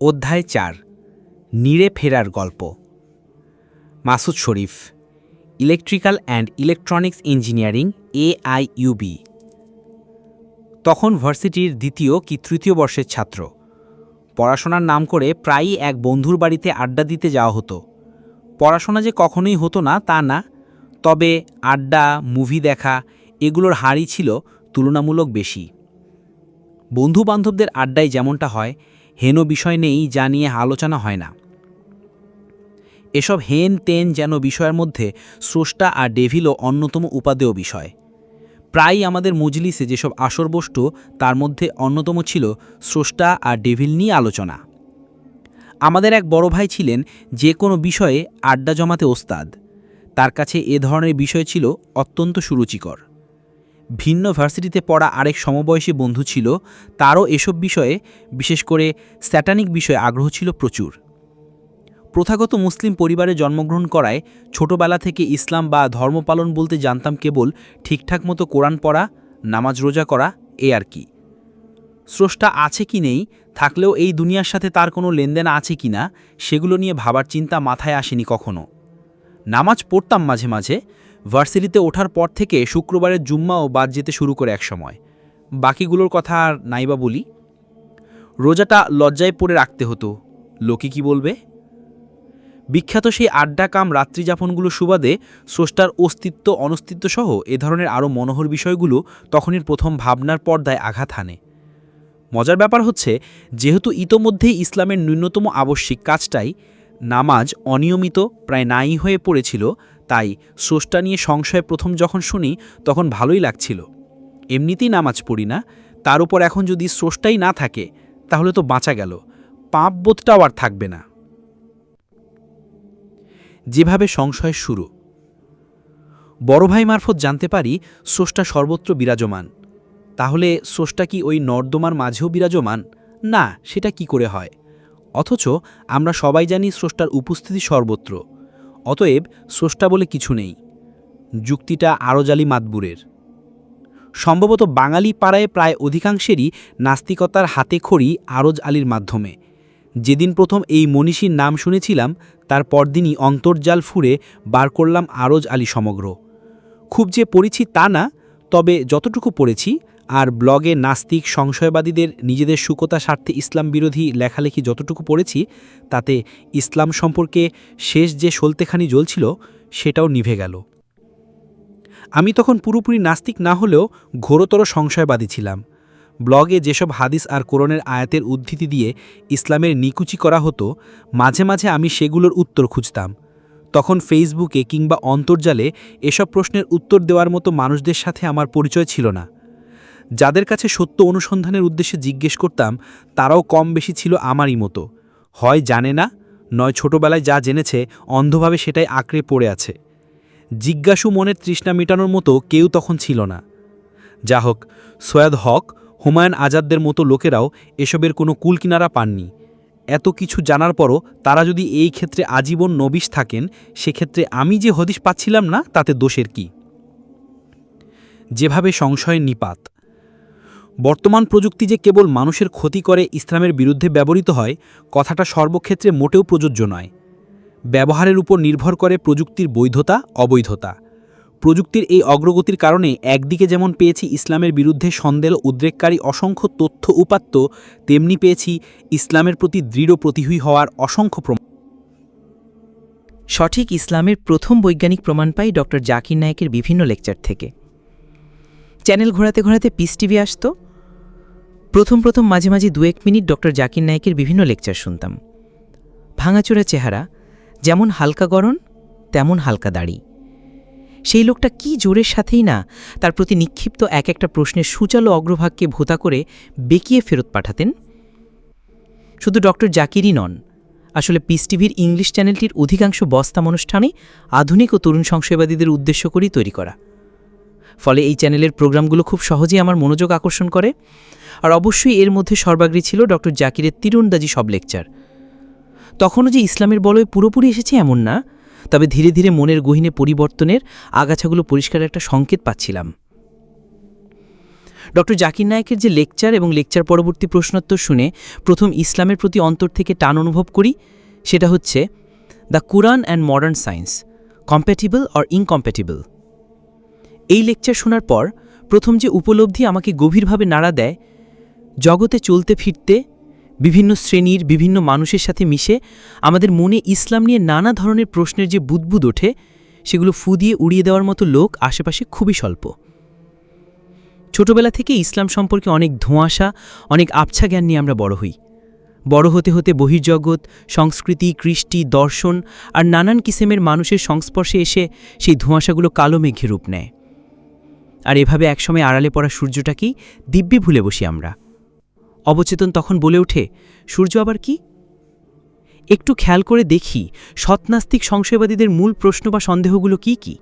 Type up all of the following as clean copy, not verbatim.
অধ্যায় ৪ নিরে ফেরার গল্প। Masud Sharif, electrical and electronics engineering, AIUB। তখন ভার্সিটির দ্বিতীয় কি তৃতীয় বর্ষের ছাত্র। পড়াশোনার নাম করে প্রায়ই এক বন্ধুর বাড়িতে আড্ডা দিতে যাওয়া হতো। পড়াশোনা যে কখনোই হতো না তা না, তবে আড্ডা, মুভি দেখা এগুলোর হারই ছিল তুলনামূলক বেশি। বন্ধুবান্ধবদের আড্ডায় যেমনটা হয়, হেন বিষয় নেই যা নিয়ে আলোচনা হয় না। এসব হেন তেন যেন বিষয়ের মধ্যে স্রষ্টা আর ডেভিলও অন্যতম উপাদেয় বিষয়। প্রায়ই আমাদের মজলিসে যেসব আসর বসত তার মধ্যে অন্যতম ছিল স্রষ্টা আর ডেভিল নিয়ে আলোচনা। আমাদের এক বড় ভাই ছিলেন যে কোনো বিষয়ে আড্ডা জমাতে ওস্তাদ। তার কাছে এ ধরনের বিষয় ছিল অত্যন্ত সুরুচিকর। ভিন্ন ভার্সিটিতে পড়া আরেক সমবয়সী বন্ধু ছিল, তারও এসব বিষয়ে, বিশেষ করে স্যাটানিক বিষয়ে আগ্রহ ছিল প্রচুর। প্রথাগত মুসলিম পরিবারে জন্মগ্রহণ করায় ছোটবেলা থেকে ইসলাম বা ধর্মপালন বলতে জানতাম কেবল ঠিকঠাক মতো কোরআন পড়া, নামাজ রোজা করা, এ আর কি। স্রষ্টা আছে কি নেই, থাকলেও এই দুনিয়ার সাথে তার কোনো লেনদেন আছে কি না, সেগুলো নিয়ে ভাবার চিন্তা মাথায় আসেনি কখনো। নামাজ পড়তাম মাঝে মাঝে, ভার্সিটিতে ওঠার পর থেকে শুক্রবারের জুম্মাও বাদ যেতে শুরু করে এক সময়। বাকিগুলোর কথা আর নাইবা বলি। রোজাটা লজ্জায় পড়ে রাখতে হতো, লোকে কি বলবে। বিখ্যাত সেই আড্ডা কাম রাত্রিযাপনগুলো সুবাদে স্রষ্টার অস্তিত্ব অনস্তিত্ব সহ এ ধরনের আরও মনোহর বিষয়গুলো তখনই প্রথম ভাবনার পর্দায় আঘাত হানে। মজার ব্যাপার হচ্ছে, যেহেতু ইতোমধ্যেই ইসলামের ন্যূনতম আবশ্যিক কাজটাই নামাজ অনিয়মিত প্রায় নাই হয়ে পড়েছিল, তাই স্রষ্টা নিয়ে সংশয় প্রথম যখন শুনি তখন ভালোই লাগছিল। এমনিতেই নামাজ পড়ি না, তার উপর এখন যদি স্রষ্টাই না থাকে তাহলে তো বাঁচা গেল, পাপবোধটাও আর থাকবে না। যেভাবে সংশয় শুরু। বড় ভাই মারফত জানতে পারি স্রষ্টা সর্বত্র বিরাজমান। তাহলে স্রষ্টা কি ওই নর্দমার মাঝেও বিরাজমান? না, সেটা কি করে হয়? অথচ আমরা সবাই জানি স্রষ্টার উপস্থিতি সর্বত্র, অতএব স্রষ্টা বলে কিছু নেই। যুক্তিটা আরজ আলী মাতবুরের। সম্ভবত বাঙালি পাড়ায় প্রায় অধিকাংশেরই নাস্তিকতার হাতে খড়ি আরজ আলীর মাধ্যমে। যেদিন প্রথম এই মনীষীর নাম শুনেছিলাম তার পরদিনই অন্তর্জাল ফুঁড়ে বার করলাম আরজ আলী সমগ্র। খুব যে পড়েছি তা না, তবে যতটুকু পড়েছি আর ব্লগে নাস্তিক সংশয়বাদীদের নিজেদের সুকতা স্বার্থে ইসলাম বিরোধী লেখালেখি যতটুকু পড়েছি, তাতে ইসলাম সম্পর্কে শেষ যে সলতেখানি জ্বলছিল সেটাও নিভে গেল। আমি তখন পুরোপুরি নাস্তিক না হলেও ঘোরতর সংশয়বাদী ছিলাম। ব্লগে যেসব হাদিস আর কোরআনের আয়াতের উদ্ধৃতি দিয়ে ইসলামের নিকুচি করা হতো, মাঝে মাঝে আমি সেগুলোর উত্তর খুঁজতাম। তখন ফেসবুকে কিংবা অন্তর্জালে এসব প্রশ্নের উত্তর দেওয়ার মতো মানুষদের সাথে আমার পরিচয় ছিল না। যাদের কাছে সত্য অনুসন্ধানের উদ্দেশ্যে জিজ্ঞেস করতাম তারাও কম বেশি ছিল আমারই মতো, হয় জানে না, নয় ছোটবেলায় যা জেনেছে অন্ধভাবে সেটাই আঁকড়ে পড়ে আছে। জিজ্ঞাসু মনের তৃষ্ণা মেটানোর মতো কেউ তখন ছিল না। যা হোক, সৈয়দ হক, হুমায়ুন আজাদদের মতো লোকেরাও এসবের কোনো কুলকিনারা পাননি। এত কিছু জানার পরও তারা যদি এই ক্ষেত্রে আজীবন নবিশ থাকেন, সেক্ষেত্রে আমি যে হদিশ পাচ্ছিলাম না তাতে দোষের কি? যেভাবে সংশয়ের নিপাত। বর্তমান প্রযুক্তি যে কেবল মানুষের ক্ষতি করে ইসলামের বিরুদ্ধে ব্যবহৃত হয়, কথাটা সর্বক্ষেত্রে মোটেও প্রযোজ্য নয়। ব্যবহারের উপর নির্ভর করে প্রযুক্তির বৈধতা অবৈধতা। প্রযুক্তির এই অগ্রগতির কারণে একদিকে যেমন পেয়েছি ইসলামের বিরুদ্ধে সন্দেহ উদ্রেককারী অসংখ্য তথ্য উপাত্ত, তেমনি পেয়েছি ইসলামের প্রতি দৃঢ় প্রতিহী হওয়ার অসংখ্য প্রমাণ। সঠিক ইসলামের প্রথম বৈজ্ঞানিক প্রমাণ পাই ড. জাকির নায়েকের বিভিন্ন লেকচার থেকে। চ্যানেল ঘোরাতে ঘোরাতে পিস টিভি আসত। প্রথম মাঝে মাঝে 2-1 মিনিট ড. জাকির নায়েকের বিভিন্ন লেকচার শুনতাম। ভাঙাচোরা চেহারা, যেমন হালকা গড়ন তেমন হালকা দাড়ি। সেই লোকটা কি জোরের সাথেই না তার প্রতি নিক্ষিপ্ত এক একটা প্রশ্নের সুচালো অগ্রভাগকে ভোতা করে বেঁকিয়ে ফেরত পাঠাতেন। শুধু ড. জাকিরই নন, আসলে পিস টিভির ইংলিশ চ্যানেলটির অধিকাংশ বস্তাম অনুষ্ঠানই আধুনিক ও তরুণ সংশয়বাদীদের উদ্দেশ্য করেই তৈরি করা। ফলে এই চ্যানেলের প্রোগ্রামগুলো খুব সহজেই আমার মনোযোগ আকর্ষণ করে। আর অবশ্যই এর মধ্যে সর্বাগ্রী ছিল ড. জাকিরের তীরন্দাজি সব লেকচার। তখনও যে ইসলামের বলয় পুরোপুরি এসেছে এমন না, তবে ধীরে ধীরে মনের গহীনে পরিবর্তনের আগাছাগুলো পরিষ্কার একটা সংকেত পাচ্ছিলাম। ডক্টর জাকির নায়েকের যে লেকচার এবং লেকচার পরবর্তী প্রশ্নোত্তর শুনে প্রথম ইসলামের প্রতি অন্তর থেকে টান অনুভব করি সেটা হচ্ছে the Quran and modern science compatible or incompatible. এই লেকচার শোনার পর প্রথম যে উপলব্ধি আমাকে গভীরভাবে নাড়া দেয়, জগতে চলতে ফিরতে বিভিন্ন শ্রেণীর বিভিন্ন মানুষের সাথে মিশে আমাদের মনে ইসলাম নিয়ে নানা ধরনের প্রশ্নের যে বুদবুদ ওঠে সেগুলো ফু দিয়ে উড়িয়ে দেওয়ার মতো লোক আশেপাশে খুবই স্বল্প। ছোটবেলা থেকে ইসলাম সম্পর্কে অনেক ধোঁয়াশা, অনেক আবছা জ্ঞান নিয়ে আমরা বড় হই। বড় হতে হতে বহির্জগৎ, সংস্কৃতি, কৃষ্টি, দর্শন আর নানান কিসেমের মানুষের সংস্পর্শে এসে সেই ধোঁয়াশাগুলো কালো মেঘে রূপ নেয়। আর এভাবে একসময় আড়ালে পড়া সূর্যটাকেই দিব্যি ভুলে বসি আমরা। অবচেতন তখন বলে ওঠে, সূর্য আবার কি? একটু খেয়াল করে দেখি সৎনাস্তিক সংশয়বাদীদের মূল প্রশ্ন বা সন্দেহগুলো কি কি?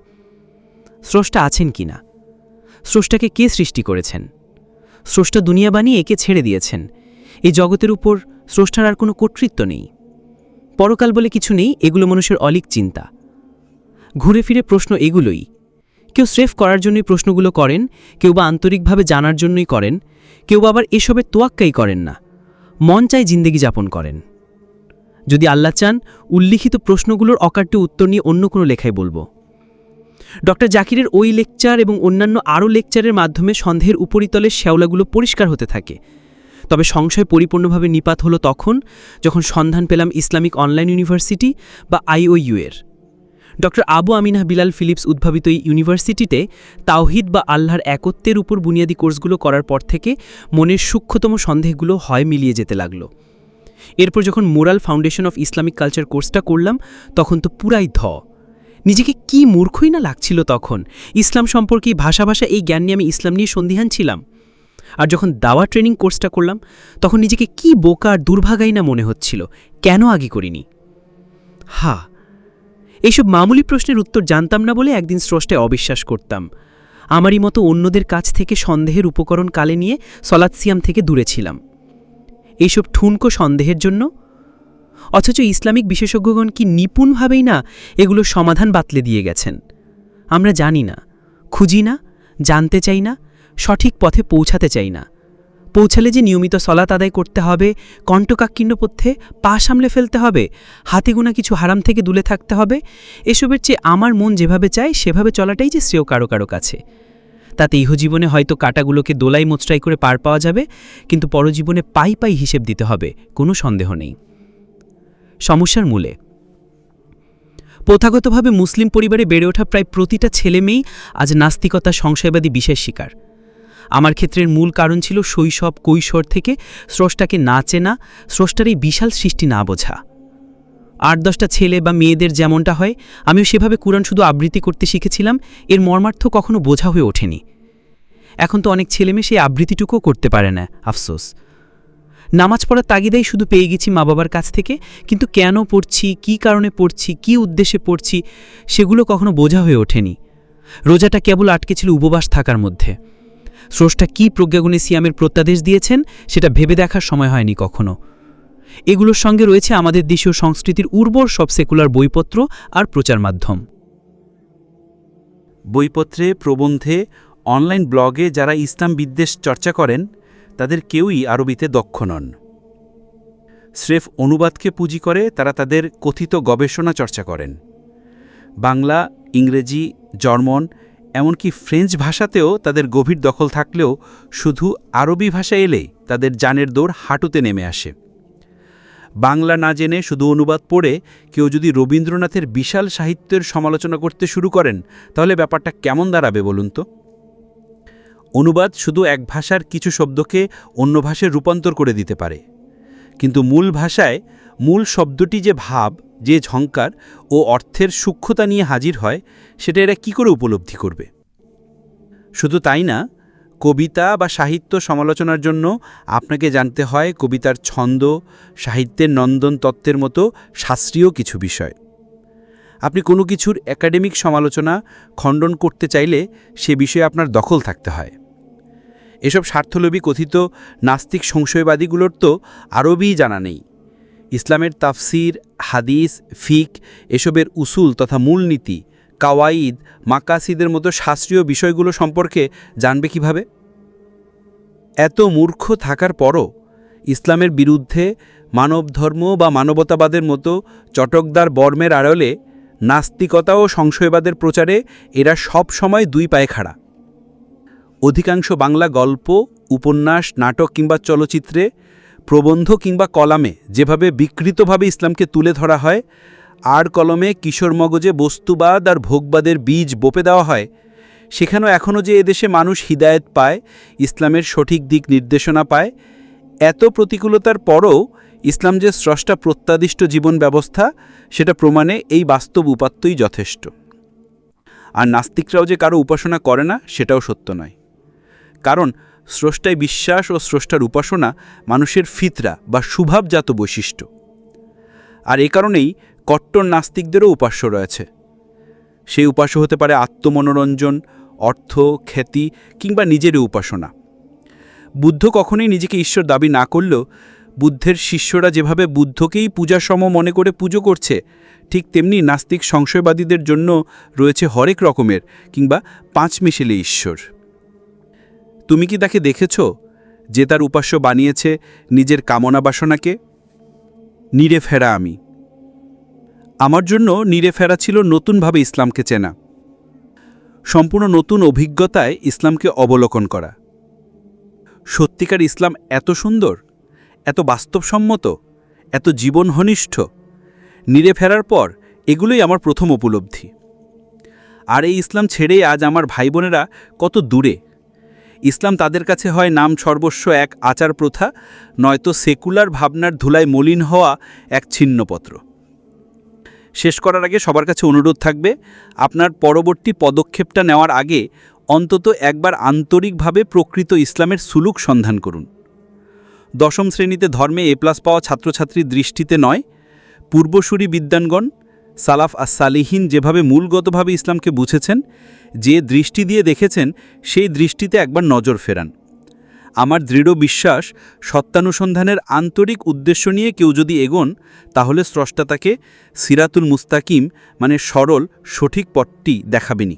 স্রষ্টা আছেন কি না? স্রষ্টাকে কে সৃষ্টি করেছেন? স্রষ্টা দুনিয়া বানিয়ে একে ছেড়ে দিয়েছেন। এই জগতের উপর স্রষ্টার আর কোনো কর্তৃত্ব নেই। পরকাল বলে কিছু নেই, এগুলো মানুষের অলিক চিন্তা। ঘুরে ফিরে প্রশ্ন এগুলোই। কেউ স্রেফ করার জন্যই প্রশ্নগুলো করেন, কেউ বা আন্তরিকভাবে জানার জন্যই করেন, কেউ আবার এসবের তোয়াক্কাই করেন না, মন চায় জিন্দেগি যাপন করেন। যদি আল্লাহ চান, উল্লিখিত প্রশ্নগুলোর অকাট্য উত্তর নিয়ে অন্য কোনো লেখায় বলবো। ডক্টর জাকিরের ওই লেকচার এবং অন্যান্য আরও লেকচারের মাধ্যমে সন্দেহের উপরিতলের শ্যাওলাগুলো পরিষ্কার হতে থাকে। তবে সংশয় পরিপূর্ণভাবে নিপাত হলো তখন যখন সন্ধান পেলাম ইসলামিক অনলাইন ইউনিভার্সিটি বা IOU এর। ডক্টর আবু আমিনাহ বিলাল ফিলিপস উদ্ভাবিত এই ইউনিভার্সিটিতে তাওহিদ বা আল্লাহর একত্বের উপর বুনিয়াদী কোর্সগুলো করার পর থেকে মনের সূক্ষ্মতম সন্দেহগুলো হয় মিলিয়ে যেতে লাগলো। এরপর যখন moral foundation of Islamic culture কোর্সটা করলাম তখন তো পুরাই নিজেকে কি মূর্খই না লাগছিল তখন। ইসলাম সম্পর্কে ভাষা এই জ্ঞান নিয়ে আমি ইসলাম নিয়ে সন্দিহান ছিলাম। আর যখন দাওয়া ট্রেনিং কোর্সটা করলাম তখন নিজেকে কি বোকা আর দুর্ভাগাই না মনে হচ্ছিল, কেন আগে করিনি। এইসব মামুলি প্রশ্নের উত্তর জানতাম না বলে একদিন স্রষ্টায় অবিশ্বাস করতাম। আমারই মতো অন্যদের কাছ থেকে সন্দেহের উপকরণ কালে নিয়ে সলাৎ সিয়াম থেকে দূরে ছিলাম এইসব ঠুনকো সন্দেহের জন্য। অথচ ইসলামিক বিশেষজ্ঞগণ কি নিপুণভাবেই না এগুলোর সমাধান বাতলে দিয়ে গেছেন। আমরা জানি না, খুঁজি না, জানতে চাই না, সঠিক পথে পৌঁছাতে চাই না। পৌঁছালে যে নিয়মিত সলাত আদায় করতে হবে, কণ্ঠকাকীর্ণ পথ্যে পা সামলে ফেলতে হবে, হাতে গোনা কিছু হারাম থেকে দূরে থাকতে হবে, এসবের চেয়ে আমার মন যেভাবে চায় সেভাবে চলাটাই যে শ্রেয় কারো কারো কাছে। তাতে ইহজীবনে হয়তো কাটাগুলোকে দোলাই মোচড়াই করে পার পাওয়া যাবে, কিন্তু পরজীবনে পাই হিসেব দিতে হবে, কোনো সন্দেহ নেই। সমস্যার মূলে প্রথাগতভাবে মুসলিম পরিবারে বেড়ে ওঠা প্রায় প্রতিটা ছেলে মেয়েই আজ নাস্তিকতা সংশয়বাদী বিষয়ের শিকার। আমার ক্ষেত্রের মূল কারণ ছিল শৈশব কৈশোর থেকে স্রষ্টাকে না চেনা, স্রষ্টার এই বিশাল সৃষ্টি না বোঝা। ৮-১০টা ছেলে বা মেয়েদের যেমনটা হয় আমিও সেভাবে কুরআন শুধু আবৃত্তি করতে শিখেছিলাম, এর মর্মার্থ কখনো বোঝা হয়ে ওঠেনি। এখন তো অনেক ছেলেমেয়ে সেই আবৃত্তিটুকুও করতে পারে না, আফসোস। নামাজ পড়ার তাগিদাই শুধু পেয়ে গেছি মা বাবার কাছ থেকে, কিন্তু কেন পড়ছি, কি কারণে পড়ছি, কি উদ্দেশ্যে পড়ছি সেগুলো কখনো বোঝা হয়ে ওঠেনি। রোজাটা কেবল আটকে ছিল উপবাস থাকার মধ্যে। স্রষ্টা কি প্রজ্ঞাগুণে সিয়ামের প্রত্যাদেশ দিয়েছেন সেটা ভেবে দেখার সময় হয়নি কখনো। এগুলোর সঙ্গে রয়েছে আমাদের দেশীয় সংস্কৃতির উর্বর সব সেকুলার বইপত্র আর প্রচার মাধ্যম। বইপত্রে, প্রবন্ধে, অনলাইন ব্লগে যারা ইসলাম বিদ্বেষ চর্চা করেন তাদের কেউই আরবিতে দক্ষ নন। স্রেফ অনুবাদকে পুঁজি করে তারা তাদের কথিত গবেষণা চর্চা করেন। বাংলা, ইংরেজি, জার্মান, এমনকি ফ্রেঞ্চ ভাষাতেও তাদের গভীর দখল থাকলেও শুধু আরবি ভাষা এলেই তাদের জানের দৌড় হাঁটুতে নেমে আসে। বাংলা না জেনে শুধু অনুবাদ পড়ে কেউ যদি রবীন্দ্রনাথের বিশাল সাহিত্যের সমালোচনা করতে শুরু করেন তাহলে ব্যাপারটা কেমন দাঁড়াবে বলুন তো? অনুবাদ শুধু এক ভাষার কিছু শব্দকে অন্য ভাষায় রূপান্তর করে দিতে পারে, কিন্তু মূল ভাষায় মূল শব্দটি যে ভাব, যে ঝংকার ও অর্থের সূক্ষ্মতা নিয়ে হাজির হয় সেটা এরা কী করে উপলব্ধি করবে? শুধু তাই না, কবিতা বা সাহিত্য সমালোচনার জন্য আপনাকে জানতে হয় কবিতার ছন্দ, সাহিত্যের নন্দন তত্ত্বের মতো শাস্ত্রীয় কিছু বিষয়। আপনি কোনো কিছুর একাডেমিক সমালোচনা খণ্ডন করতে চাইলে সে বিষয়ে আপনার দখল থাকতে হয়। এসব স্বার্থলোভী কথিত নাস্তিক সংশয়বাদীগুলোর তো আরবিই জানা নেই। ইসলামের তাফসির, হাদিস, ফিক এসবের উসুল তথা মূলনীতি, কাওয়াইদ, মাকাসিদের মতো শাস্ত্রীয় বিষয়গুলো সম্পর্কে জানবে কিভাবে? এত মূর্খ থাকার পরও ইসলামের বিরুদ্ধে মানবধর্ম বা মানবতাবাদের মতো চটকদার বর্মের আড়লে নাস্তিকতা ও সংশয়বাদের প্রচারে এরা সব সময় দুই পায়ে খাড়া। অধিকাংশ বাংলা গল্প, উপন্যাস, নাটক কিংবা চলচ্চিত্রে, প্রবন্ধ কিংবা কলামে যেভাবে বিকৃতভাবে ইসলামকে তুলে ধরা হয়, আর কলমে কিশোর মগজে বস্তুবাদ আর ভোগবাদের বীজ বপে দেওয়া হয়, সেখানেও এখনও যে এদেশে মানুষ হিদায়েত পায়, ইসলামের সঠিক দিক নির্দেশনা পায়, এত প্রতিকূলতার পরও ইসলাম যে স্রষ্টা প্রত্যাদিষ্ট জীবন ব্যবস্থা, সেটা প্রমাণে এই বাস্তব উপাত্তই যথেষ্ট। আর নাস্তিকরাও যে কারো উপাসনা করে না, সেটাও সত্য নয়। কারণ স্রষ্টায় বিশ্বাস ও স্রষ্টার উপাসনা মানুষের ফিতরা বা স্বভাবজাত বৈশিষ্ট্য। আর এ কারণেই কট্টর নাস্তিকদেরও উপাস্য রয়েছে। সেই উপাস্য হতে পারে আত্মমনোরঞ্জন, অর্থ, খ্যাতি কিংবা নিজেরই উপাসনা। বুদ্ধ কখনোই নিজেকে ঈশ্বর দাবি না করলেও বুদ্ধের শিষ্যরা যেভাবে বুদ্ধকেই পূজাসম মনে করে পুজো করছে, ঠিক তেমনি নাস্তিক সংশয়বাদীদের জন্য রয়েছে হরেক রকমের কিংবা পাঁচমিশেলে ঈশ্বর। তুমি কি তাকে দেখেছ যে তার উপাস্য বানিয়েছে নিজের কামনা বাসনাকে? নিরে ফেরা আমি। আমার জন্য নিরে ফেরা ছিল নতুনভাবে ইসলামকে চেনা, সম্পূর্ণ নতুন অভিজ্ঞতায় ইসলামকে অবলোকন করা। সত্যিকার ইসলাম এত সুন্দর, এত বাস্তবসম্মত, এত জীবনঘনিষ্ঠ। নিরে ফেরার পর এগুলোই আমার প্রথম উপলব্ধি। আর এই ইসলাম ছেড়েই আজ আমার ভাই বোনেরা কত দূরে। ইসলাম তাদের কাছে হয় নাম সর্বস্ব এক আচার প্রথা, নয়তো সেকুলার ভাবনার ধুলায় মলিন হওয়া এক ছিন্নপত্র। শেষ করার আগে সবার কাছে অনুরোধ থাকবে, আপনার পরবর্তী পদক্ষেপটা নেওয়ার আগে অন্তত একবার আন্তরিকভাবে প্রকৃত ইসলামের সুলুক সন্ধান করুন। দশম শ্রেণীতে ধর্মে এ+ পাওয়া ছাত্রছাত্রীর দৃষ্টিতে নয়, পূর্বসূরি বিদ্বানগণ সালাফ সালিহিন যেভাবে মূলগতভাবে ইসলামকে বুঝেছেন, যে দৃষ্টি দিয়ে দেখেছেন, সেই দৃষ্টিতে একবার নজর ফেরান। আমার দৃঢ় বিশ্বাস, সত্যানুসন্ধানের আন্তরিক উদ্দেশ্য নিয়ে কেউ যদি এগোন, তাহলে স্রষ্টা তাকে সিরাতুল মুস্তাকিম মানে সরল সঠিক পথটি দেখাবেনি।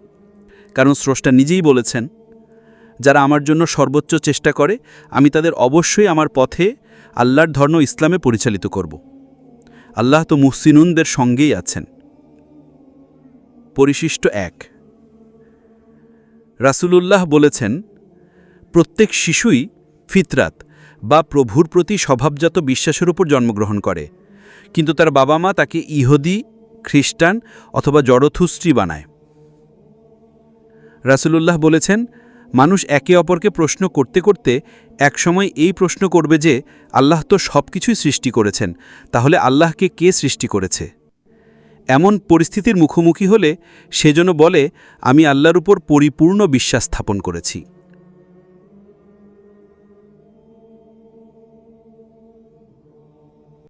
কারণ স্রষ্টা নিজেই বলেছেন, যারা আমার জন্য সর্বোচ্চ চেষ্টা করে, আমি তাদের অবশ্যই আমার পথে আল্লাহর ধর্ম ইসলামে পরিচালিত করব। আল্লাহ তো মুহসিনুনদের সঙ্গেই আছেন। পরিশিষ্ট 1। রাসূলুল্লাহ বলেছেন, প্রত্যেক শিশুই ফিতরাত বা প্রভুর প্রতি স্বভাবজাত বিশ্বাসের উপর জন্মগ্রহণ করে, কিন্তু তার বাবা মা তাকে ইহুদি, খ্রিস্টান অথবা জড়থুস্ট্রি বানায়। রাসূলুল্লাহ বলেছেন, মানুষ একে অপরকে প্রশ্ন করতে করতে একসময় এই প্রশ্ন করবে যে আল্লাহ তো সব কিছুই সৃষ্টি করেছেন, তাহলে আল্লাহকে কে সৃষ্টি করেছে? এমন পরিস্থিতির মুখোমুখি হলে সেজন্য বলে, আমি আল্লাহর উপর পরিপূর্ণ বিশ্বাস স্থাপন করেছি।